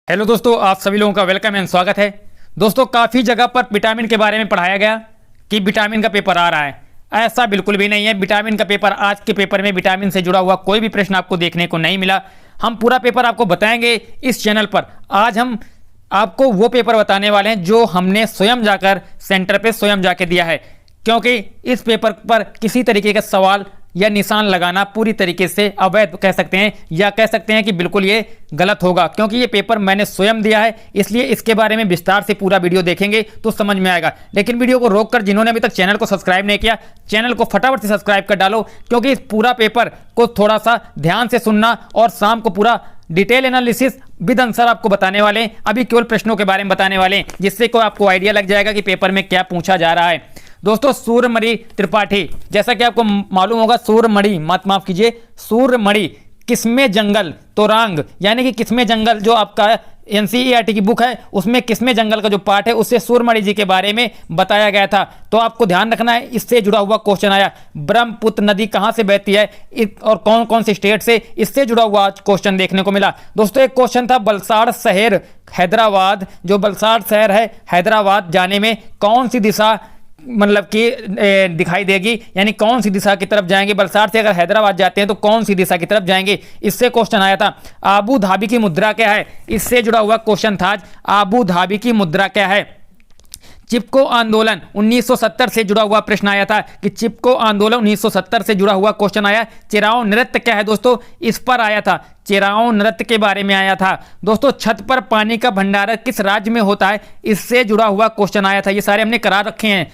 Hello दोस्तों, आप सभी लोगों का वेलकम एंड स्वागत है। दोस्तों, काफ़ी जगह पर विटामिन के बारे में पढ़ाया गया कि विटामिन का पेपर आ रहा है। ऐसा बिल्कुल भी नहीं है। विटामिन का पेपर, आज के पेपर में विटामिन से जुड़ा हुआ कोई भी प्रश्न आपको देखने को नहीं मिला। हम पूरा पेपर आपको बताएंगे इस चैनल पर। आज हम आपको वो पेपर बताने वाले हैं जो हमने स्वयं जाकर सेंटर पर स्वयं जाके दिया है, क्योंकि इस पेपर पर किसी तरीके का सवाल या निशान लगाना पूरी तरीके से अवैध कह सकते हैं, या कह सकते हैं कि बिल्कुल ये गलत होगा, क्योंकि ये पेपर मैंने स्वयं दिया है। इसलिए इसके बारे में विस्तार से पूरा वीडियो देखेंगे तो समझ में आएगा। लेकिन वीडियो को रोककर जिन्होंने अभी तक चैनल को सब्सक्राइब नहीं किया, चैनल को फटाफट से सब्सक्राइब कर डालो, क्योंकि इस पूरा पेपर को थोड़ा सा ध्यान से सुनना और शाम को पूरा डिटेल एनालिसिस विद आंसर आपको बताने वाले हैं। अभी केवल प्रश्नों के बारे में बताने वाले हैं, जिससे को आपको आइडिया लग जाएगा कि पेपर में क्या पूछा जा रहा है। दोस्तों, सूर्यमणि त्रिपाठी, जैसा कि आपको मालूम होगा, सूर्यमणि माफ कीजिए, सूर्यमणि किस्में जंगल तोरांग, यानी कि किस्में जंगल जो आपका एनसीईआरटी की बुक है, उसमें किस्में जंगल का जो पार्ट है उससे सूर्यमणि जी के बारे में बताया गया था। तो आपको ध्यान रखना है, इससे जुड़ा हुआ क्वेश्चन आया। ब्रह्मपुत्र नदी कहाँ से बहती है और कौन कौन से स्टेट से, इससे जुड़ा हुआ क्वेश्चन देखने को मिला। दोस्तों, एक क्वेश्चन था वलसाड़ शहर हैदराबाद, जो वलसाड़ शहर है हैदराबाद जाने में कौन सी दिशा मतलब कि दिखाई देगी, यानी कौन सी दिशा की तरफ जाएंगे। वलसाड़ से अगर हैदराबाद जाते हैं तो कौन सी दिशा की तरफ जाएंगे, इससे क्वेश्चन आया था। आबू धाबी की मुद्रा क्या है, इससे जुड़ा हुआ क्वेश्चन था। आबू धाबी की मुद्रा क्या है। चिपको आंदोलन 1970 से जुड़ा हुआ प्रश्न आया था कि चिपको आंदोलन 1970 से जुड़ा हुआ क्वेश्चन आया। चिराओ नृत्य क्या है दोस्तों, इस पर आया था। चिराओ नृत्य के बारे में आया था। दोस्तों, छत पर पानी का भंडारण किस राज्य में होता है, इससे जुड़ा हुआ क्वेश्चन आया था। ये सारे हमने करा रखे हैं।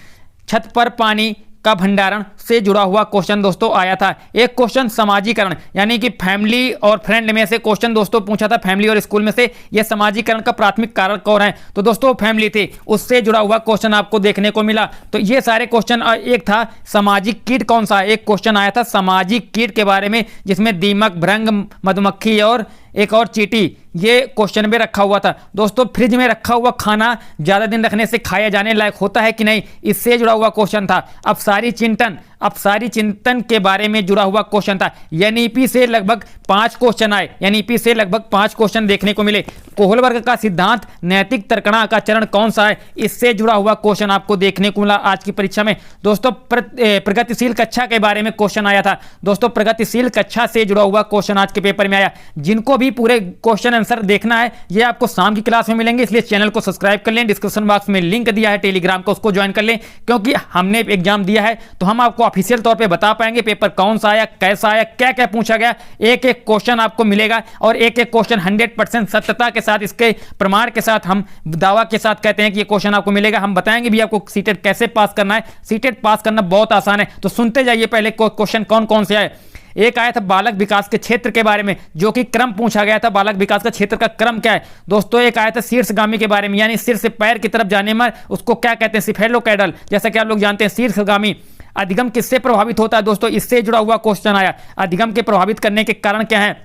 छत पर पानी का भंडारण से जुड़ा हुआ क्वेश्चन दोस्तों आया था। एक क्वेश्चन समाजीकरण, यानी कि फैमिली और फ्रेंड में से क्वेश्चन दोस्तों पूछा था, फैमिली और स्कूल में से यह समाजीकरण का प्राथमिक कारक कौन है, तो दोस्तों फैमिली थे, उससे जुड़ा हुआ क्वेश्चन आपको देखने को मिला। तो ये सारे क्वेश्चन, एक था सामाजिक कीट कौन सा, एक क्वेश्चन आया था सामाजिक कीट के बारे में, जिसमें दीमक, भृंग, मधुमक्खी और एक और चींटी, ये क्वेश्चन में रखा हुआ था। दोस्तों, फ्रिज में रखा हुआ खाना ज्यादा दिन रखने से खाया जाने लायक होता है कि नहीं, इससे जुड़ा हुआ क्वेश्चन था। अपसारी चिंतन के बारे में जुड़ा हुआ क्वेश्चन था। एनईपी से लगभग 5 क्वेश्चन आए, एनईपी से लगभग 5 क्वेश्चन देखने को मिले। कोहलबर्ग का सिद्धांत नैतिक तर्कणा का चरण कौन सा है, इससे जुड़ा हुआ क्वेश्चन आपको देखने को मिला आज की परीक्षा में। दोस्तों, प्रगतिशील कक्षा के बारे में क्वेश्चन आया था। दोस्तों, प्रगतिशील कक्षा से जुड़ा हुआ क्वेश्चन आज के पेपर में आया। जिनको भी पूरे क्वेश्चन आंसर देखना है, ये आपको शाम की क्लास में मिलेंगे, इसलिए चैनल को सब्सक्राइब कर लें। डिस्क्रिप्शन बॉक्स में लिंक दिया है टेलीग्राम का, उसको ज्वाइन कर लें, क्योंकि हमने एग्जाम दिया है तो हम आपको ऑफिशियल तौर पे बता पाएंगे पेपर कौन सा आया, कैसा आया, क्या क्या पूछा गया। एक एक क्वेश्चन आपको मिलेगा और एक एक क्वेश्चन 100% सत्यता के साथ, इसके प्रमाण के साथ, हम दावा के साथ कहते हैं कि ये क्वेश्चन आपको मिलेगा। हम बताएंगे भी आपको सीटेट कैसे पास करना है। सीटेट पास करना बहुत आसान है, तो सुनते जाइए पहले क्वेश्चन कौन कौन से आए। एक आया था बालक विकास के क्षेत्र के बारे में, जो कि क्रम पूछा गया था। बालक विकास का क्षेत्र का क्रम क्या है दोस्तों। एक आया था शीर्षगामी के बारे में, यानी सिर से पैर की तरफ जाने में उसको क्या कहते हैं, सिफेलोकैडल, जैसा कि आप लोग जानते हैं। शीर्षगामी अधिगम किससे प्रभावित होता है दोस्तों, इससे जुड़ा हुआ क्वेश्चन आया। अधिगम के प्रभावित करने के कारण क्या है,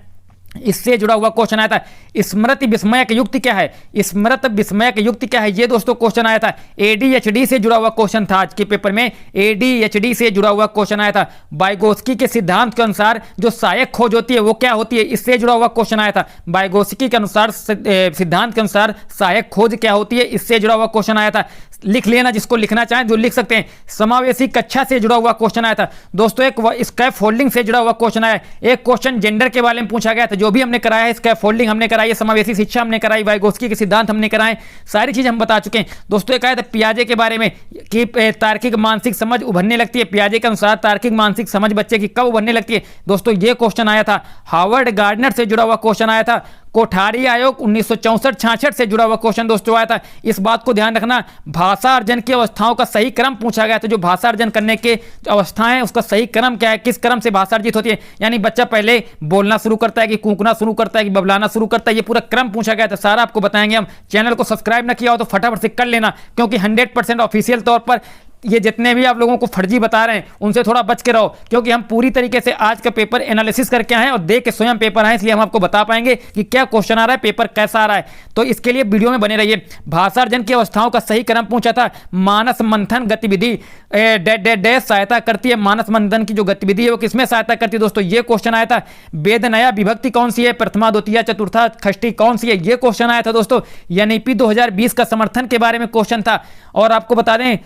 इससे जुड़ा हुआ क्वेश्चन आया था। स्मृति विस्मयक युक्ति क्या है, स्मृति विस्मयक युक्ति क्या है, ये दोस्तों क्वेश्चन आया था। एडीएचडी से जुड़ा हुआ क्वेश्चन था आज के पेपर में, एडीएचडी से जुड़ा हुआ क्वेश्चन आया था। वाइगोत्स्की के सिद्धांत के अनुसार जो सहायक खोज होती है वो क्या होती है, इससे जुड़ा हुआ क्वेश्चन आया था। वाइगोत्स्की के अनुसार, सिद्धांत के अनुसार सहायक खोज क्या होती है, इससे जुड़ा हुआ क्वेश्चन आया था। लिख लेना, जिसको लिखना चाहें जो लिख सकते हैं। समावेशी कक्षा से जुड़ा हुआ क्वेश्चन आया था दोस्तों। एक स्कैफ फोल्डिंग से जुड़ा हुआ क्वेश्चन आया। एक क्वेश्चन जेंडर के बारे में पूछा गया था, जो भी हमने कराया है, स्कैफ फोल्डिंग हमने कराई है, समावेशी शिक्षा हमने कराई, वाइगोत्स्की के सिद्धांत हमने कराए, सारी चीज हम बता चुके हैं दोस्तों। एक आया था पियाजे के बारे में कि तार्किक मानसिक समझ उभरने लगती है। पियाजे के अनुसार तार्किक मानसिक समझ बच्चे की कब उभरने लगती है दोस्तों, ये क्वेश्चन आया था। हार्वर्ड गार्डनर से जुड़ा हुआ क्वेश्चन आया था। कोठारी आयोग 1964-66 से जुड़ा हुआ क्वेश्चन दोस्तों आया था। इस बात को ध्यान रखना, भाषा अर्जन की अवस्थाओं का सही क्रम पूछा गया था। जो भाषा अर्जन करने के अवस्थाएं, उसका सही क्रम क्या है, किस क्रम से भाषा अर्जित होती है, यानी बच्चा पहले बोलना शुरू करता है कि कूकना शुरू करता है कि बबलाना शुरू करता है, ये पूरा क्रम पूछा गया था। सारा आपको बताएंगे हम। चैनल को सब्सक्राइब ना किया हो तो फटाफट से कर लेना, क्योंकि 100% ऑफिशियल तौर पर ये जितने भी आप लोगों को फर्जी बता रहे हैं उनसे थोड़ा बच के रहो, क्योंकि हम पूरी तरीके से आज का पेपर एनालिसिस करके आए और देख के स्वयं पेपर आए, इसलिए हम आपको बता पाएंगे कि क्या क्वेश्चन आ रहा है, पेपर कैसा आ रहा है। तो इसके लिए वीडियो में बने रहिए। भाषा अर्जन की अवस्थाओं का सही क्रम पूछा था। मानस मंथन गतिविधि सहायता करती है। मानस मंथन की जो गतिविधि है वो किसमें सहायता करती है दोस्तों, ये क्वेश्चन आया था। वेद नया विभक्ति कौन सी है, प्रथमा द्वितीय चतुर्था षष्ठी कौन सी है, ये क्वेश्चन आया था दोस्तों। एनईपी 2020 का समर्थन के बारे में क्वेश्चन था। और आपको बता दें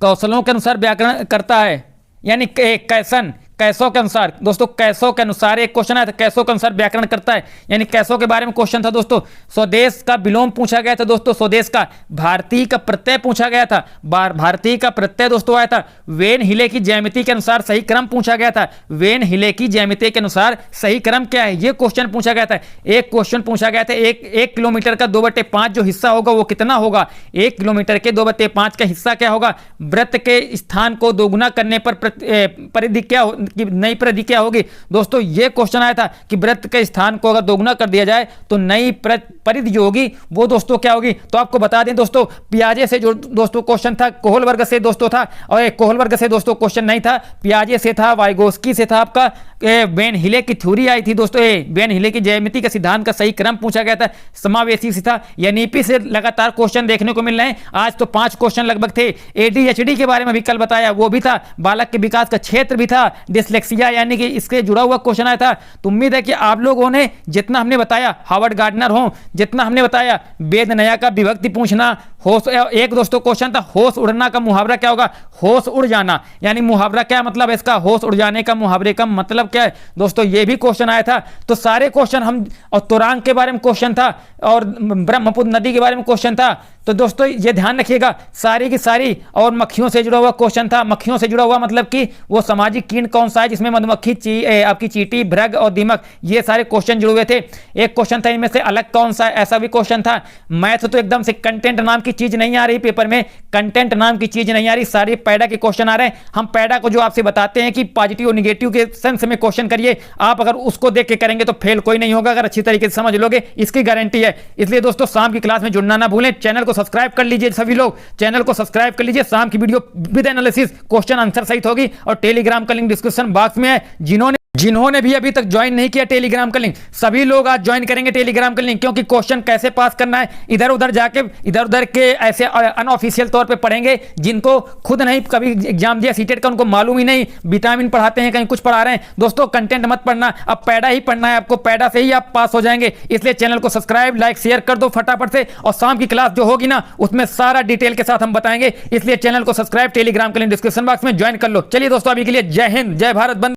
कौशलों के अनुसार व्याकरण करता है, यानी कैसन कैसों के अनुसार दोस्तों, कैसों के अनुसार एक क्वेश्चन आया था, कैसों के अनुसार व्याकरण करता है, यानी कैसों के बारे में क्वेश्चन था दोस्तों। स्वदेश का विलोम पूछा गया था दोस्तों, स्वदेश का। भारतीय का प्रत्यय पूछा गया था, भारतीय का प्रत्यय दोस्तों आया था। वेन हिले की ज्यामिति के अनुसार सही क्रम पूछा गया था। वेन हिले की ज्यामिति के अनुसार सही क्रम क्या है, ये क्वेश्चन पूछा गया था। एक क्वेश्चन पूछा गया था, एक किलोमीटर का 2/5 जो हिस्सा होगा वो कितना होगा, 1 किलोमीटर के 2/5 का हिस्सा क्या होगा। वृत्त के स्थान को दोगुना करने पर परिधि क्या कि नई परिधि क्या होगी दोस्तों, यह क्वेश्चन आया था कि वृत्त के स्थान को अगर दोगुना कर दिया जाए तो नई परिधि जो होगी वो दोस्तों क्या होगी। तो आपको बता दें दोस्तों, पियाजे से जो दोस्तों क्वेश्चन था, कोहल वर्ग से दोस्तों था, और एक कोहल वर्ग से दोस्तों क्वेश्चन नहीं था, पियाजे से था, वाइगोस्की से था, आपका वेन हिले की थ्योरी आई थी दोस्तों, वेन हिले की ज्यामिति का सिद्धांत का सही क्रम पूछा गया था, समावेशी से था। एनईपी से लगातार क्वेश्चन देखने को मिल रहे हैं। आज तो 5 क्वेश्चन लगभग थे। एडीएचडी के बारे में भी कल बताया, वो भी था। बालक के विकास का क्षेत्र भी था। डिसलेक्सिया यानी कि इससे जुड़ा हुआ क्वेश्चन आया था। तो उम्मीद है कि आप लोगों ने जितना हमने बताया, हार्वर्ड गार्डनर हो, जितना हमने बताया, वेद नया का विभक्ति पूछना, होश, एक दोस्तों क्वेश्चन था होश उड़ना का मुहावरा क्या होगा, होश उड़ जाना, यानी मुहावरा क्या मतलब है इसका, होश उड़ जाने का मुहावरे का मतलब क्या है दोस्तों, ये भी क्वेश्चन आया था। तो सारे क्वेश्चन हम, और तुरांग के बारे में क्वेश्चन था, और ब्रह्मपुत्र नदी के बारे में क्वेश्चन था। तो दोस्तों ये ध्यान रखिएगा, सारी की सारी, और मक्खियों से जुड़ा हुआ क्वेश्चन था। मक्खियों से जुड़ा हुआ मतलब कि वो सामाजिक कीट कौन सा है जिसमें मधुमक्खी, आपकी चींटी, भृग और दीमक, ये सारे क्वेश्चन जुड़े हुए थे। एक क्वेश्चन था इनमें से अलग कौन सा है, ऐसा भी क्वेश्चन था। मैथ तो एकदम से कंटेंट नाम की चीज नहीं आ रही पेपर में, कंटेंट नाम की चीज नहीं आ रही, सारे पैडा के क्वेश्चन आ रहे हैं। हम पैडा को जो आपसे बताते हैं कि पॉजिटिव और निगेटिव के सेंस में क्वेश्चन करिए, आप अगर उसको देख के करेंगे तो फेल कोई नहीं होगा, अगर अच्छी तरीके से समझ लोगे, इसकी गारंटी है। इसलिए दोस्तों शाम की क्लास में जुड़ना ना भूलें। चैनल को सब्सक्राइब कर लीजिए, सभी लोग चैनल को सब्सक्राइब कर लीजिए। शाम की video with analysis, question answer सहित होगी, और टेलीग्राम का लिंक डिस्क्रिप्शन बॉक्स में है। जिन्होंने भी अभी तक ज्वाइन नहीं किया टेलीग्राम का लिंक, सभी लोग आज ज्वाइन करेंगे टेलीग्राम का लिंक, क्योंकि क्वेश्चन कैसे पास करना है, इधर उधर जाके इधर उधर के ऐसे अनऑफिशियल तौर पे पढ़ेंगे, जिनको खुद नहीं कभी एग्जाम दिया सीटेट का, उनको मालूम ही नहीं, विटामिन पढ़ाते हैं कहीं कुछ पढ़ा रहे हैं। दोस्तों कंटेंट मत पढ़ना, अब पैडा ही पढ़ना है आपको, पैडा से ही आप पास हो जाएंगे। इसलिए चैनल को सब्सक्राइब, लाइक, शेयर कर दो फटाफट से, और शाम की क्लास जो होगी ना उसमें सारा डिटेल के साथ हम बताएंगे। इसलिए चैनल को सब्सक्राइब, टेलीग्राम का लिंक डिस्क्रिप्शन बॉक्स में ज्वाइन कर लो। चलिए दोस्तों अभी के लिए जय हिंद, जय भारत, बंद।